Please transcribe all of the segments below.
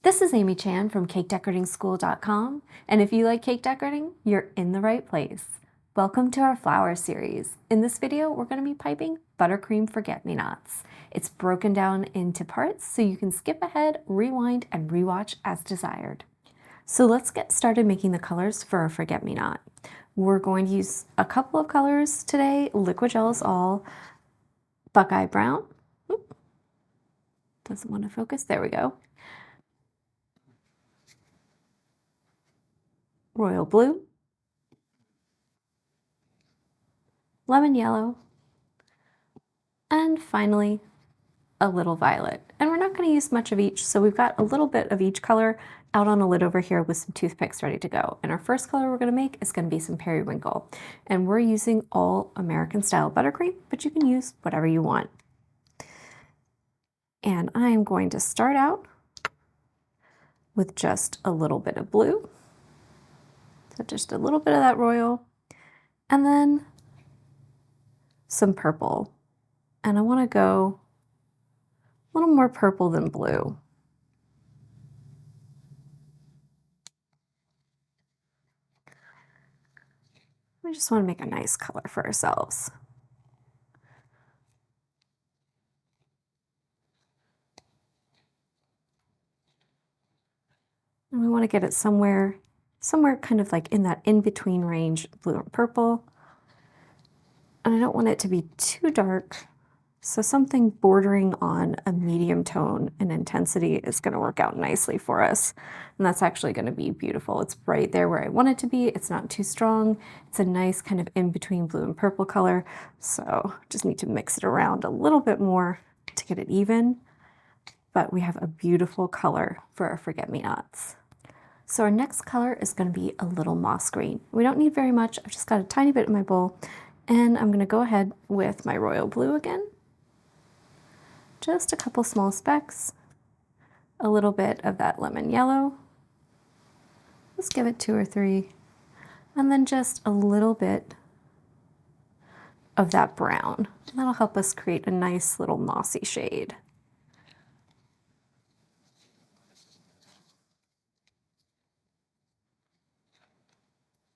This is Amy Chan from CakeDecoratingSchool.com, and if you like cake decorating, you're in the right place. Welcome to our flower series. In this video, we're going to be piping buttercream forget-me-nots. It's broken down into parts so you can skip ahead, rewind, and rewatch as desired. So let's get started making the colors for our forget-me-not. We're going to use a couple of colors today, liquid gel is all, Buckeye Brown, doesn't want to focus, there we go, Royal Blue, Lemon Yellow, and finally a little violet. And we're not going to use much of each, so we've got a little bit of each color out on a lid over here with some toothpicks ready to go. And our first color we're going to make is going to be some periwinkle. And we're using all American style buttercream, but you can use whatever you want. And I'm going to start out with just a little bit of blue. So just a little bit of that royal, and then some purple. And I want to go a little more purple than blue. We just want to make a nice color for ourselves. And we want to get it somewhere kind of like in that in-between range, blue and purple. And I don't want it to be too dark, so something bordering on a medium tone and intensity is going to work out nicely for us. And that's actually going to be beautiful. It's right there where I want it to be. It's not too strong. It's a nice kind of in-between blue and purple color. So just need to mix it around a little bit more to get it even. But we have a beautiful color for our forget-me-nots. So our next color is going to be a little moss green. We don't need very much. I've just got a tiny bit in my bowl. And I'm going to go ahead with my royal blue again. Just a couple small specks. A little bit of that lemon yellow. Let's give it 2 or 3. And then just a little bit of that brown. That'll help us create a nice little mossy shade.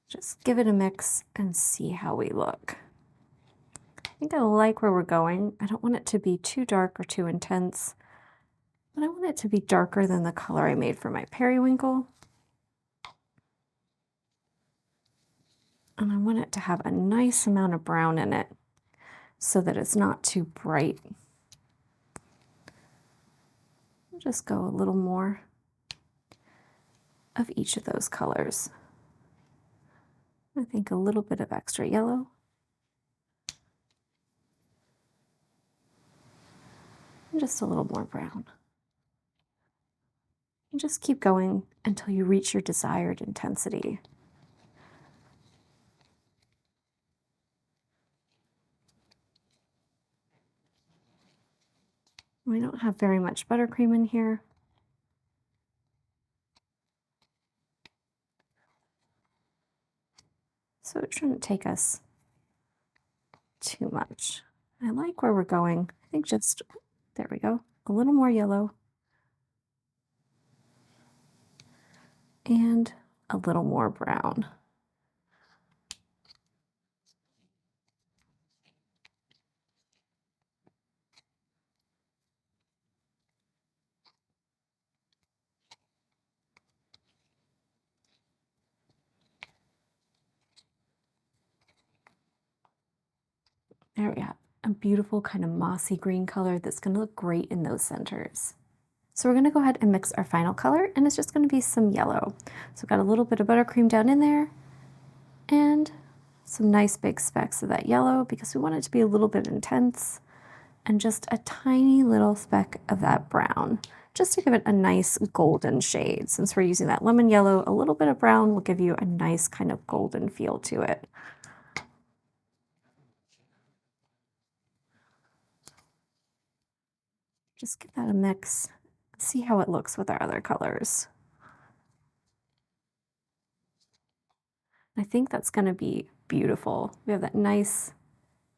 Just give it a mix and see how we look. I think I like where we're going. I don't want it to be too dark or too intense, but I want it to be darker than the color I made for my periwinkle. And I want it to have a nice amount of brown in it so that it's not too bright. I'll just go a little more of each of those colors. I think a little bit of extra yellow. And just a little more brown. And just keep going until you reach your desired intensity. We don't have very much buttercream in here. So it shouldn't take us too much. I like where we're going. I think just, there we go, a little more yellow. And a little more brown. There we have a beautiful kind of mossy green color that's going to look great in those centers. So we're going to go ahead and mix our final color, and it's just going to be some yellow. So I've got a little bit of buttercream down in there and some nice big specks of that yellow because we want it to be a little bit intense, and just a tiny little speck of that brown just to give it a nice golden shade. Since we're using that lemon yellow, a little bit of brown will give you a nice kind of golden feel to it. Just give that a mix, see how it looks with our other colors. I think that's going to be beautiful. We have that nice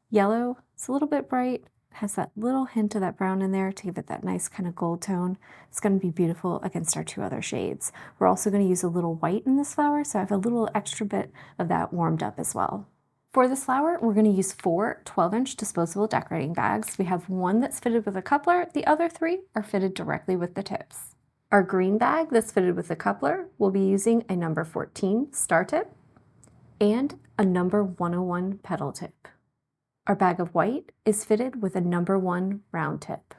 yellow. It's a little bit bright, has that little hint of that brown in there to give it that nice kind of gold tone. It's going to be beautiful against our two other shades. We're also going to use a little white in this flower, so I have a little extra bit of that warmed up as well. For this flower, we're going to use 4 12-inch disposable decorating bags. We have one that's fitted with a coupler, the other 3 are fitted directly with the tips. Our green bag that's fitted with a coupler, we'll be using a number 14 star tip and a number 101 petal tip. Our bag of white is fitted with a number 1 round tip.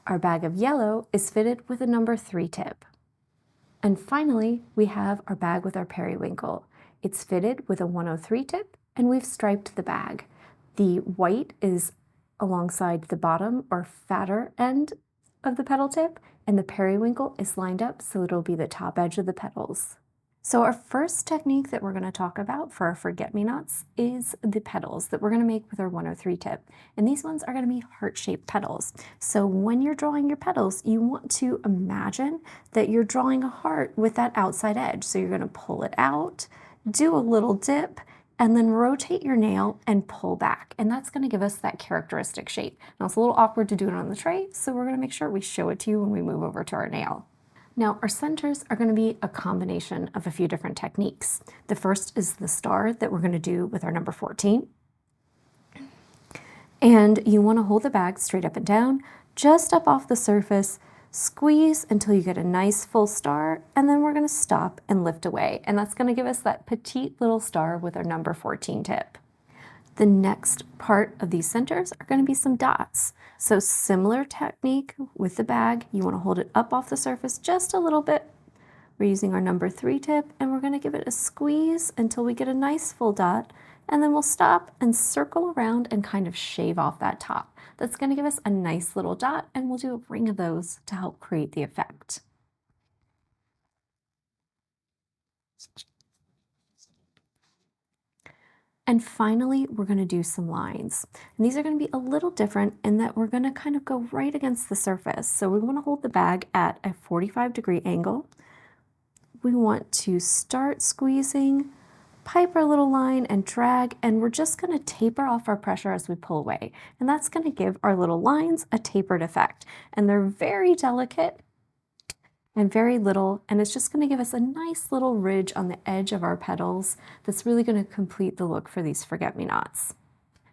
Our bag of yellow is fitted with a number 3 tip. And finally, we have our bag with our periwinkle. It's fitted with a 103 tip, and we've striped the bag. The white is alongside the bottom or fatter end of the petal tip, and the periwinkle is lined up so it'll be the top edge of the petals. So our first technique that we're going to talk about for our forget-me-nots is the petals that we're going to make with our 103 tip. And these ones are going to be heart-shaped petals. So when you're drawing your petals, you want to imagine that you're drawing a heart with that outside edge. So you're going to pull it out, do a little dip, and then rotate your nail and pull back. And that's going to give us that characteristic shape. Now it's a little awkward to do it on the tray, so we're going to make sure we show it to you when we move over to our nail. Now, our centers are going to be a combination of a few different techniques. The first is the star that we're going to do with our number 14. And you want to hold the bag straight up and down, just up off the surface, squeeze until you get a nice full star, and then we're going to stop and lift away. And that's going to give us that petite little star with our number 14 tip. The next part of these centers are going to be some dots. So similar technique with the bag. You want to hold it up off the surface just a little bit. We're using our number 3 tip, and we're going to give it a squeeze until we get a nice full dot, and then we'll stop and circle around and kind of shave off that top. That's going to give us a nice little dot, and we'll do a ring of those to help create the effect. And finally, we're going to do some lines. And these are going to be a little different in that we're going to kind of go right against the surface. So we want to hold the bag at a 45-degree angle. We want to start squeezing, pipe our little line and drag, and we're just going to taper off our pressure as we pull away. And that's going to give our little lines a tapered effect. And they're very delicate and very little, and it's just going to give us a nice little ridge on the edge of our petals that's really going to complete the look for these forget-me-nots.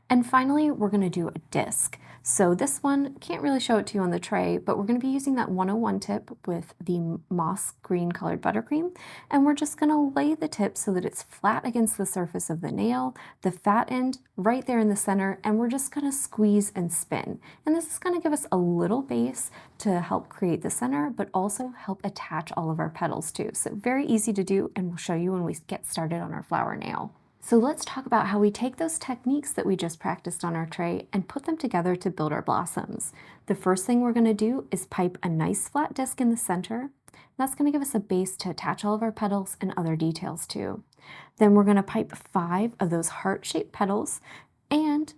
And finally, we're going to do a disc. So this one, can't really show it to you on the tray, but we're going to be using that 101 tip with the moss green colored buttercream. And we're just going to lay the tip so that it's flat against the surface of the nail, the fat end right there in the center, and we're just going to squeeze and spin. And this is going to give us a little base to help create the center, but also help attach all of our petals too. So very easy to do, and we'll show you when we get started on our flower nail. So let's talk about how we take those techniques that we just practiced on our tray and put them together to build our blossoms. The first thing we're going to do is pipe a nice flat disc in the center. That's going to give us a base to attach all of our petals and other details to. Then we're going to pipe 5 of those heart-shaped petals, and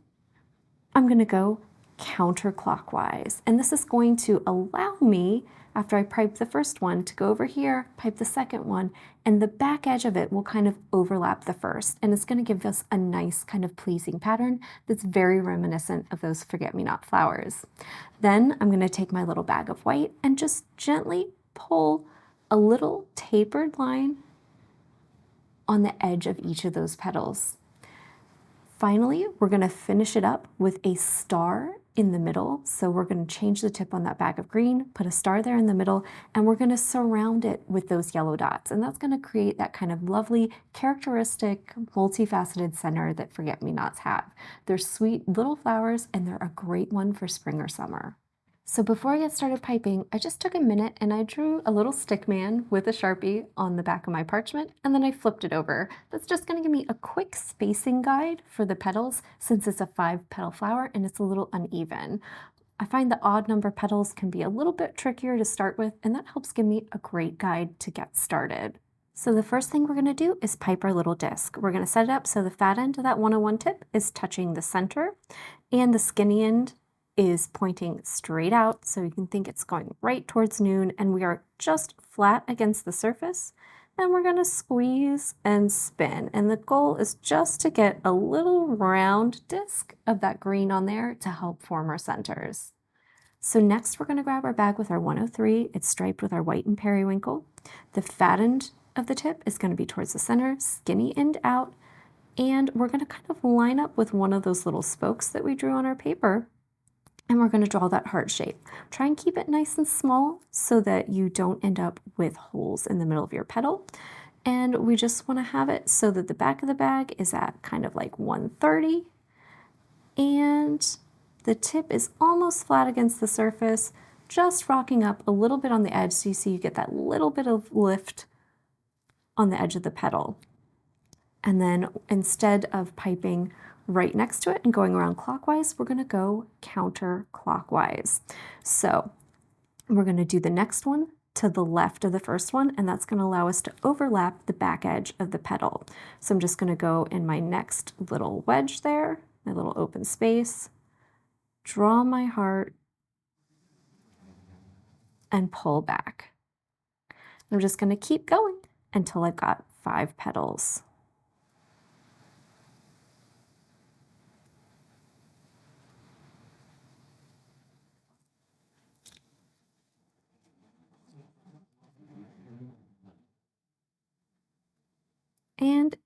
I'm going to go counterclockwise. And this is going to allow me, after I pipe the first one, to go over here, pipe the second one, and the back edge of it will kind of overlap the first. And it's going to give us a nice kind of pleasing pattern that's very reminiscent of those forget-me-not flowers. Then I'm going to take my little bag of white and just gently pull a little tapered line on the edge of each of those petals. Finally, we're going to finish it up with a star in the middle. So we're going to change the tip on that bag of green, put a star there in the middle, and we're going to surround it with those yellow dots. And that's going to create that kind of lovely, characteristic, multifaceted center that forget-me-nots have. They're sweet little flowers, and they're a great one for spring or summer. So before I get started piping, I just took a minute and I drew a little stick man with a Sharpie on the back of my parchment, and then I flipped it over. That's just going to give me a quick spacing guide for the petals since it's a 5-petal flower and it's a little uneven. I find the odd number petals can be a little bit trickier to start with, and that helps give me a great guide to get started. So the first thing we're going to do is pipe our little disc. We're going to set it up so the fat end of that 101 tip is touching the center, and the skinny end is pointing straight out, so you can think it's going right towards noon, and we are just flat against the surface. and we're gonna squeeze and spin. And the goal is just to get a little round disc of that green on there to help form our centers. So next we're gonna grab our bag with our 103. It's striped with our white and periwinkle. The fat end of the tip is gonna be towards the center, skinny end out, and we're gonna kind of line up with one of those little spokes that we drew on our paper, and we're gonna draw that heart shape. Try and keep it nice and small so that you don't end up with holes in the middle of your petal. And we just wanna have it so that the back of the bag is at kind of like 130, and the tip is almost flat against the surface, just rocking up a little bit on the edge so you see you get that little bit of lift on the edge of the petal. And then instead of piping right next to it and going around clockwise, we're gonna go counterclockwise. So we're gonna do the next one to the left of the first one, and that's gonna allow us to overlap the back edge of the petal. So I'm just gonna go in my next little wedge there, my little open space, draw my heart, and pull back. I'm just gonna keep going until I've got 5 petals. And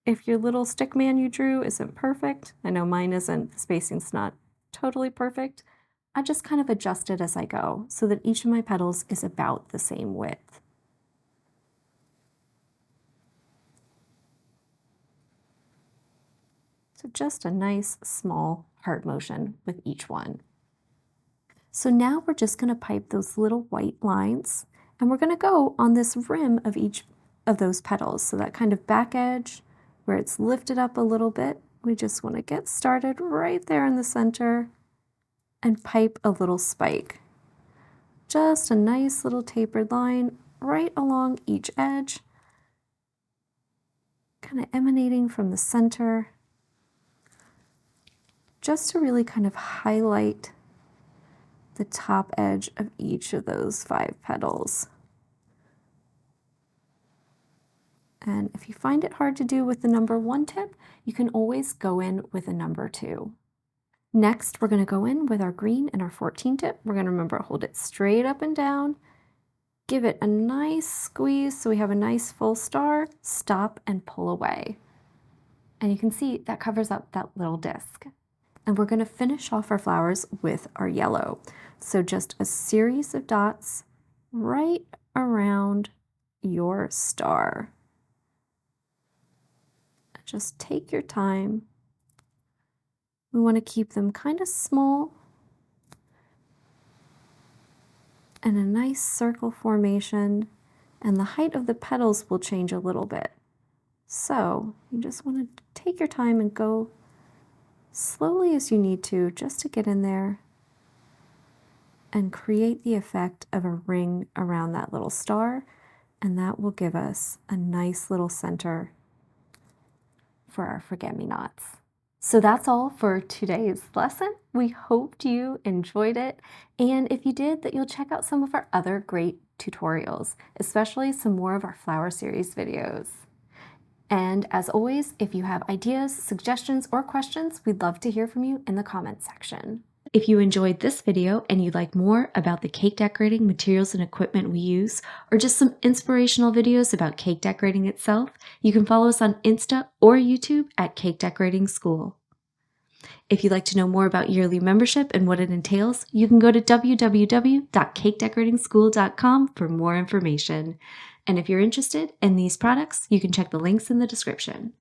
if your little stick man you drew isn't perfect, I know mine isn't, the spacing's not totally perfect, I just kind of adjust it as I go so that each of my petals is about the same width. So just a nice small heart motion with each one. So now we're just going to pipe those little white lines, and we're going to go on this rim of each of those petals. So that kind of back edge where it's lifted up a little bit, we just want to get started right there in the center and pipe a little spike. Just a nice little tapered line right along each edge, kind of emanating from the center, just to really kind of highlight the top edge of each of those 5 petals. And if you find it hard to do with the number 1 tip, you can always go in with a number 2. Next, we're going to go in with our green and our 14 tip. We're going to remember hold it straight up and down, give it a nice squeeze so we have a nice full star, stop and pull away. And you can see that covers up that little disc. And we're going to finish off our flowers with our yellow. So just a series of dots right around your star. Just take your time. We want to keep them kind of small and a nice circle formation, and the height of the petals will change a little bit. So you just want to take your time and go slowly as you need to, just to get in there and create the effect of a ring around that little star, and that will give us a nice little center for our forget-me-nots. So that's all for today's lesson. We hoped you enjoyed it, and if you did, that you'll check out some of our other great tutorials, especially some more of our flower series videos. And as always, if you have ideas, suggestions, or questions, we'd love to hear from you in the comments section. If you enjoyed this video and you'd like more about the cake decorating materials and equipment we use, or just some inspirational videos about cake decorating itself, you can follow us on Insta or YouTube at Cake Decorating School. If you'd like to know more about yearly membership and what it entails, you can go to www.cakedecoratingschool.com for more information. And if you're interested in these products, you can check the links in the description.